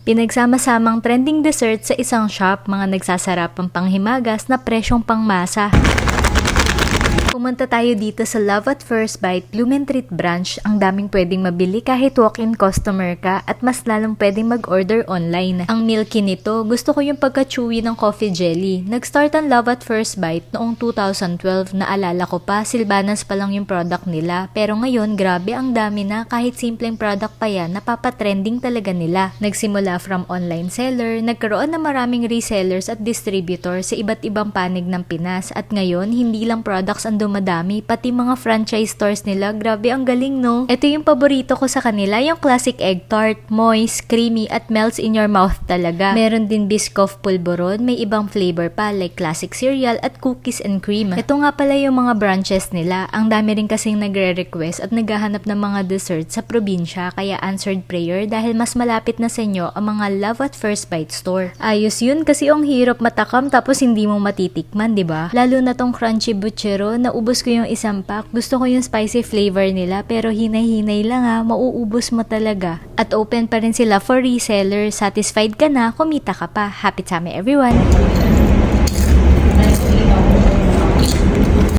Pinagsama-samang trending dessert sa isang shop, mga nagsasarapang panghimagas na presyong pangmasa. Pumunta tayo dito sa Love at First Bite Blumentritt branch. Ang daming pwedeng mabili kahit walk-in customer ka at mas lalong pwedeng mag-order online. Ang milky nito, gusto ko yung pagka-chewy ng coffee jelly. Nag-start ang Love at First Bite noong 2012. Naalala ko pa, Silvanas pa lang yung product nila. Pero ngayon, grabe ang dami na, kahit simpleng product pa yan, napapatrending talaga nila. Nagsimula from online seller, nagkaroon ng maraming resellers at distributors sa iba't ibang panig ng Pinas. At ngayon, hindi lang products ang dumadami, pati mga franchise stores nila. Grabe, ang galing, no? Ito yung paborito ko sa kanila, yung classic egg tart. Moist, creamy, at melts in your mouth talaga. Meron din Biscoff pulboron, may ibang flavor pa like classic cereal at cookies and cream. Ito nga pala yung mga branches nila. Ang dami rin kasing nagre-request at naghahanap ng mga dessert sa probinsya, kaya answered prayer dahil mas malapit na sa inyo ang mga Love at First Bite store. Ayos yun kasi ang hirap matakam tapos hindi mo matitikman, di ba? Lalo na tong crunchy butchero, naubos ko yung isang pack. Gusto ko yung spicy flavor nila pero hinay-hinay lang ha, mauubos mo talaga. At open pa rin sila for resellers. Satisfied ka na, kumita ka pa. Happy tummy everyone!